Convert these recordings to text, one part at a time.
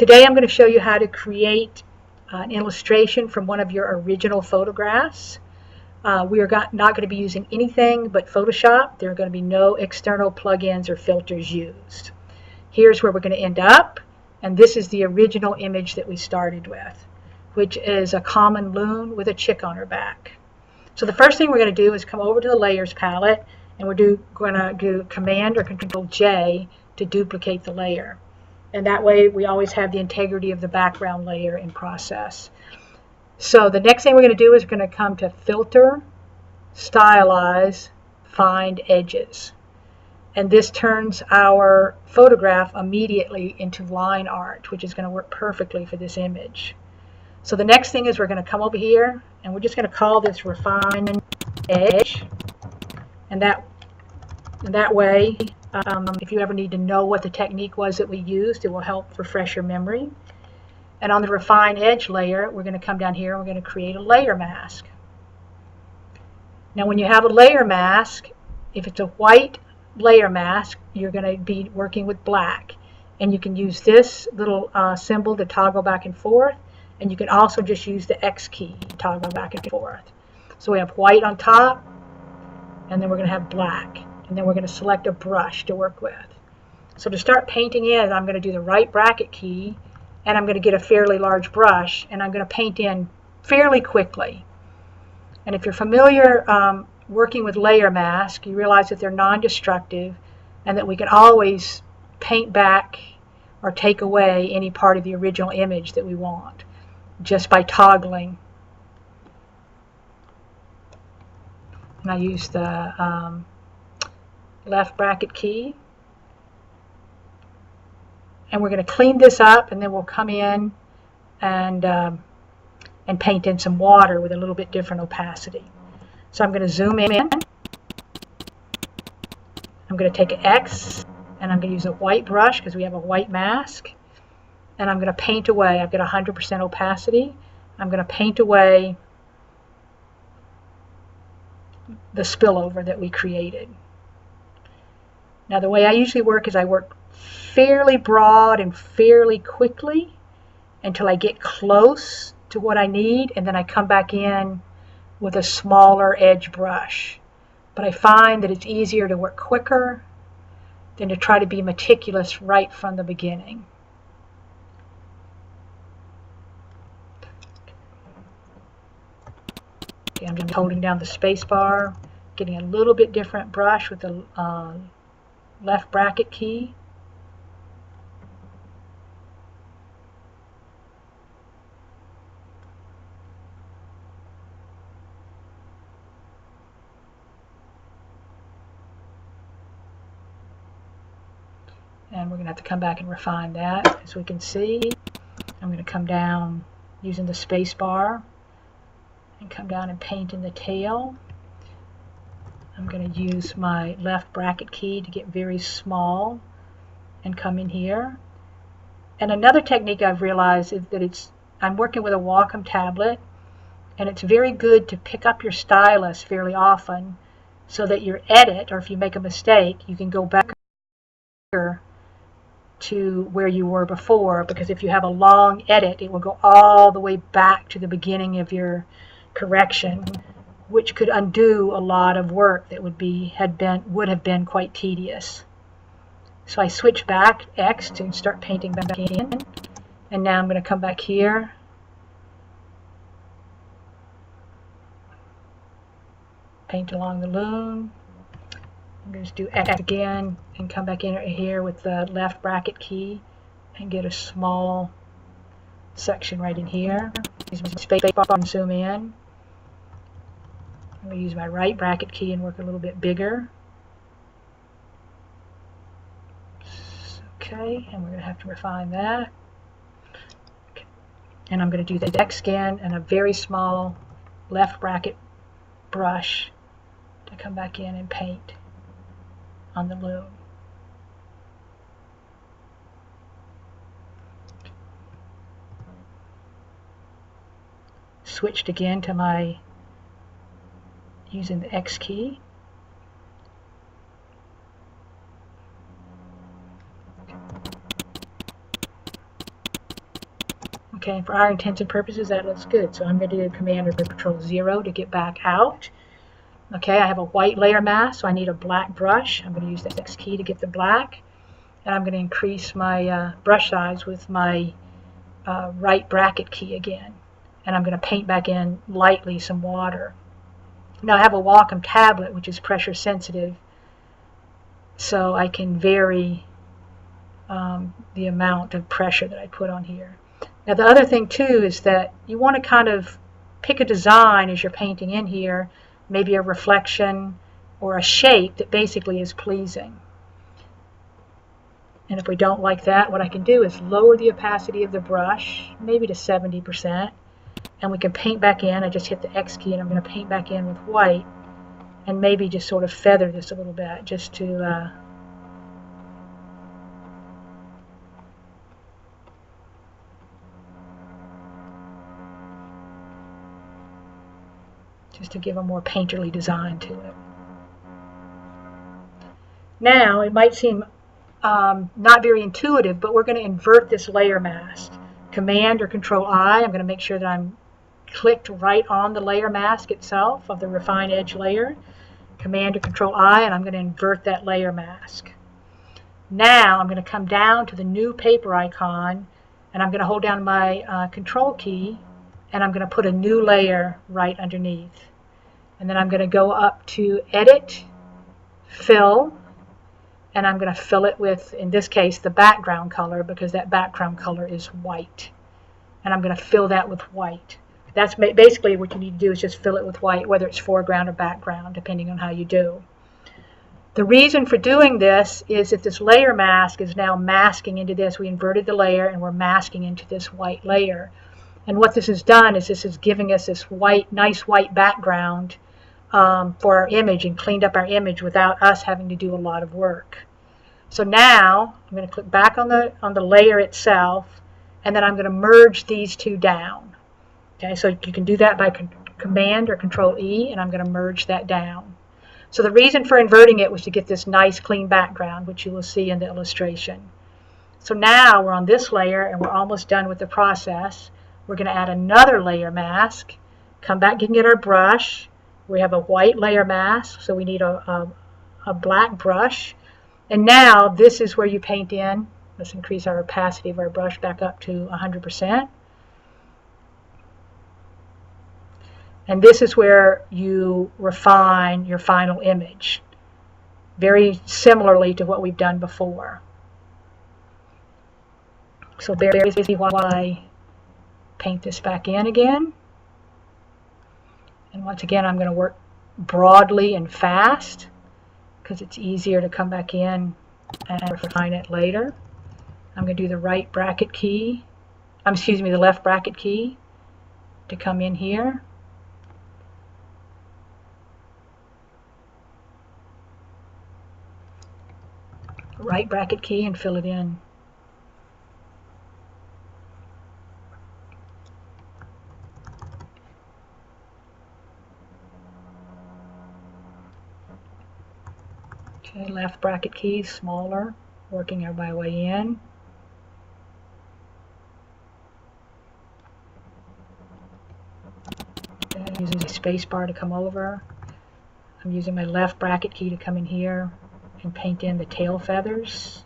Today I'm going to show you how to create an illustration from one of your original photographs. We are not going to be using anything but Photoshop. There are going to be no external plugins or filters used. Here's where we're going to end up, and this is the original image that we started with, which is a common loon with a chick on her back. So the first thing we're going to do is come over to the Layers palette, and we're going to do Command or Control J to duplicate the layer. And that way we always have the integrity of the background layer in process. So the next thing we're going to do is we're going to come to Filter, Stylize, Find Edges. And this turns our photograph immediately into line art, which is going to work perfectly for this image. So the next thing is we're going to come over here, and we're just going to call this Refine Edge. And that way, if you ever need to know what the technique was that we used, it will help refresh your memory. And on the Refine Edge layer, we're going to come down here and we're going to create a layer mask. Now when you have a layer mask, if it's a white layer mask, you're going to be working with black. And you can use this little symbol to toggle back and forth. And you can also just use the X key to toggle back and forth. So we have white on top, and then we're going to have black. And then we're going to select a brush to work with. So to start painting in, I'm going to do the right bracket key, and I'm going to get a fairly large brush, and I'm going to paint in fairly quickly. And if you're familiar working with layer mask, you realize that they're non-destructive and that we can always paint back or take away any part of the original image that we want just by toggling. And I use the left bracket key, and we're going to clean this up, and then we'll come in and paint in some water with a little bit different opacity. So I'm going to zoom in. I'm going to take an X, and I'm going to use a white brush because we have a white mask, and I'm going to paint away. I've got 100% opacity. I'm going to paint away the spillover that we created. Now the way I usually work is I work fairly broad and fairly quickly until I get close to what I need, and then I come back in with a smaller edge brush. But I find that it's easier to work quicker than to try to be meticulous right from the beginning. Okay, I'm just holding down the space bar, getting a little bit different brush with the left bracket key. And we're going to have to come back and refine that. As we can see, I'm going to come down using the space bar and come down and paint in the tail. I'm going to use my left bracket key to get very small and come in here. And another technique I've realized is that I'm working with a Wacom tablet, and it's very good to pick up your stylus fairly often so that your edit, or if you make a mistake, you can go back to where you were before, because if you have a long edit, it will go all the way back to the beginning of your correction, which could undo a lot of work that would have been quite tedious. So I switch back X to start painting back in, and now I'm going to come back here, paint along the loon. I'm going to do X again and come back in here with the left bracket key and get a small section right in here. Use my space bar and zoom in. I'm going to use my right bracket key and work a little bit bigger. Okay, and we're going to have to refine that. Okay. And I'm going to do the X again and a very small left bracket brush to come back in and paint on the loon. Switched again to my using the X key. Okay, for our intents and purposes, that looks good. So I'm going to do Command or Control 0 to get back out. Okay, I have a white layer mask, so I need a black brush. I'm going to use the X key to get the black. And I'm going to increase my brush size with my right bracket key again. And I'm going to paint back in lightly some water. Now I have a Wacom tablet, which is pressure sensitive, so I can vary the amount of pressure that I put on here. Now the other thing too is that you want to kind of pick a design as you're painting in here, maybe a reflection or a shape that basically is pleasing. And if we don't like that, what I can do is lower the opacity of the brush, maybe to 70%, and we can paint back in. I just hit the X key and I'm going to paint back in with white and maybe just sort of feather this a little bit just to give a more painterly design to it. Now, it might seem not very intuitive, but we're going to invert this layer mask. Command or Control I, I'm going to make sure that I'm clicked right on the layer mask itself of the Refine Edge layer. Command or Control I, and I'm going to invert that layer mask. Now I'm going to come down to the new paper icon, and I'm going to hold down my Control key, and I'm going to put a new layer right underneath. And then I'm going to go up to Edit, Fill, and I'm going to fill it with, in this case, the background color, because that background color is white. And I'm going to fill that with white. That's basically what you need to do, is just fill it with white, whether it's foreground or background, depending on how you do. The reason for doing this is that this layer mask is now masking into this. We inverted the layer and we're masking into this white layer. And what this has done is this is giving us this white, nice white background for our image, and cleaned up our image without us having to do a lot of work. So now I'm going to click back on the layer itself, and then I'm going to merge these two down. Okay, so you can do that by Command or Control E, and I'm going to merge that down. So the reason for inverting it was to get this nice clean background, which you will see in the illustration. So now we're on this layer and we're almost done with the process. We're going to add another layer mask, come back and get our brush. We have a white layer mask, so we need a black brush. And now this is where you paint in. Let's increase our opacity of our brush back up to 100%. And this is where you refine your final image, very similarly to what we've done before. So bear with me while I paint this back in again. And once again, I'm going to work broadly and fast because it's easier to come back in and refine it later. I'm going to do the right bracket key, the left bracket key to come in here. Right bracket key and fill it in. Okay, left bracket key, smaller, working our way in. Okay, using the space bar to come over. I'm using my left bracket key to come in here and paint in the tail feathers.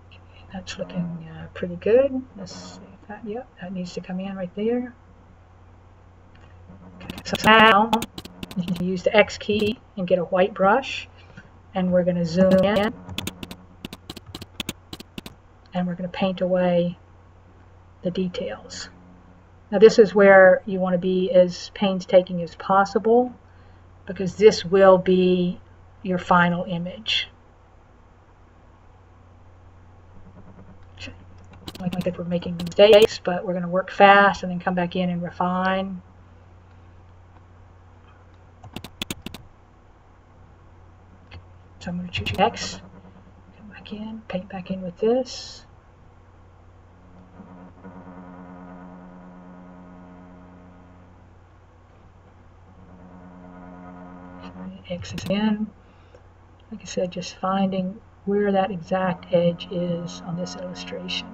Okay, that's looking pretty good. Let's see if that, yep, that needs to come in right there. Okay, so now you can use the X key and get a white brush, and we're going to zoom in, and we're going to paint away the details. Now this is where you want to be as painstaking as possible, because this will be your final image. Like if we're making mistakes, but we're going to work fast and then come back in and refine. So I'm going to choose X, come back in, paint back in with this. X again. Like I said, just finding where that exact edge is on this illustration.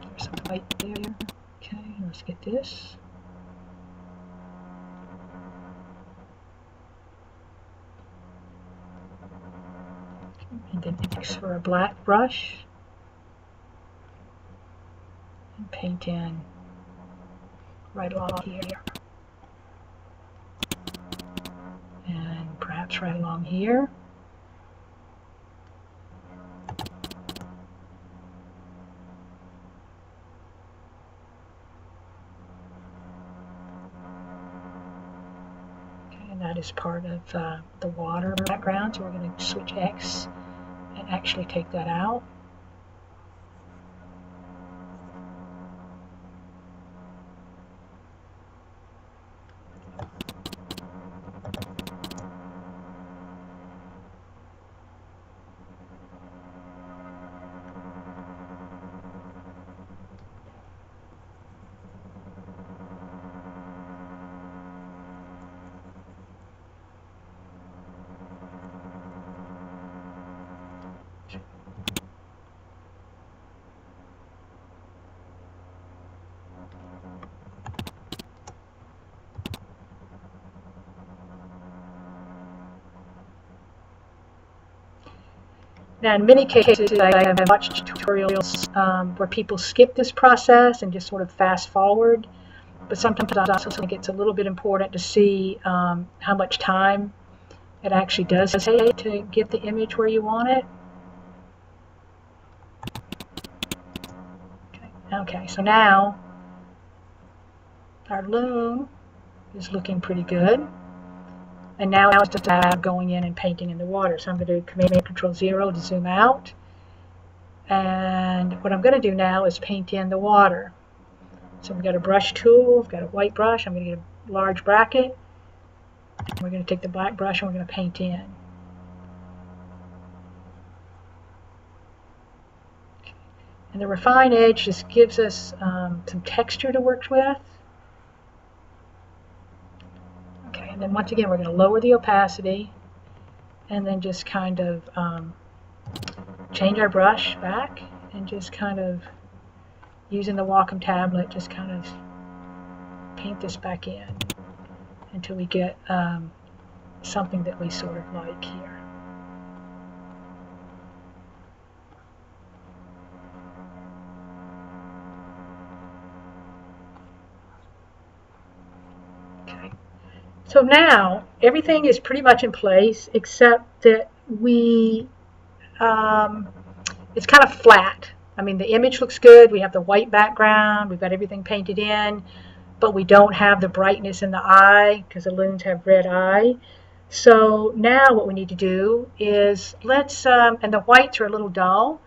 There's some white there. Okay, let's get this. And then mix for a black brush and paint in right along here. And perhaps right along here. And that is part of the water background, so we're going to switch X and actually take that out. Now, in many cases, I have watched tutorials where people skip this process and just sort of fast forward. But sometimes I also think it's a little bit important to see how much time it actually does take to get the image where you want it. Okay, so now our loon is looking pretty good. And now it's just going in and painting in the water. So I'm going to do Command-Control-0 to zoom out. And what I'm going to do now is paint in the water. So we've got a brush tool, we've got a white brush. I'm going to get a large bracket. And we're going to take the black brush and we're going to paint in. And the refine edge just gives us some texture to work with. Okay, and then once again we're going to lower the opacity and then just kind of change our brush back and just kind of using the Wacom tablet just kind of paint this back in until we get something that we sort of like here. So now everything is pretty much in place except that it's kind of flat. I mean, the image looks good. We have the white background. We've got everything painted in, but we don't have the brightness in the eye because the loons have red eye. So now what we need to do is let's, and the whites are a little dull,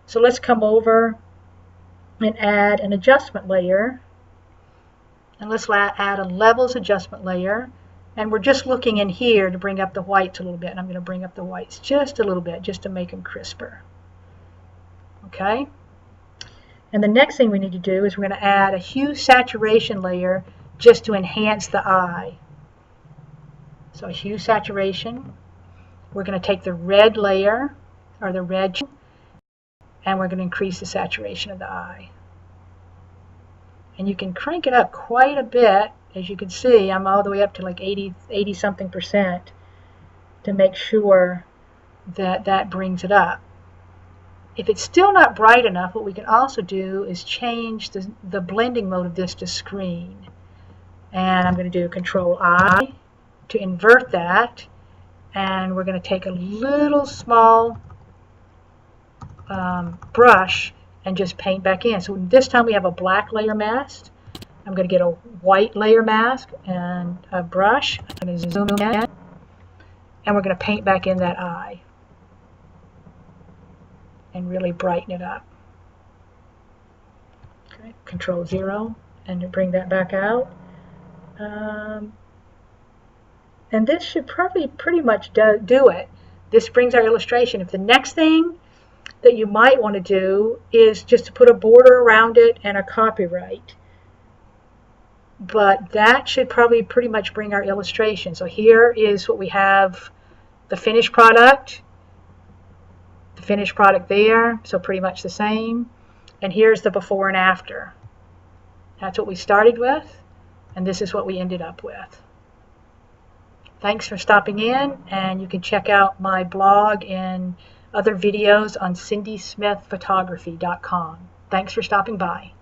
so let's come over and add an adjustment layer. And let's add a levels adjustment layer. And we're just looking in here to bring up the whites a little bit. And I'm going to bring up the whites just a little bit, just to make them crisper. Okay? And the next thing we need to do is we're going to add a hue saturation layer just to enhance the eye. So hue saturation. We're going to take the red layer, or the red, and we're going to increase the saturation of the eye. And you can crank it up quite a bit. As you can see, I'm all the way up to like 80 something percent to make sure that that brings it up. If it's still not bright enough, what we can also do is change the blending mode of this to screen. And I'm going to do Control-I to invert that. And we're going to take a little small brush and just paint back in. So this time we have a black layer mask. I'm going to get a white layer mask and a brush. I'm going to zoom in, and we're going to paint back in that eye and really brighten it up. Okay, Control-0 and to bring that back out. And this should probably pretty much do it. This brings our illustration. If the next thing that you might want to do is just to put a border around it and a copyright. But that should probably pretty much bring our illustration. So here is what we have, the finished product. the finished product there, so pretty much the same. And here's the before and after. That's what we started with, and this is what we ended up with. Thanks for stopping in, and you can check out my blog and other videos on cindysmithphotography.com. Thanks for stopping by.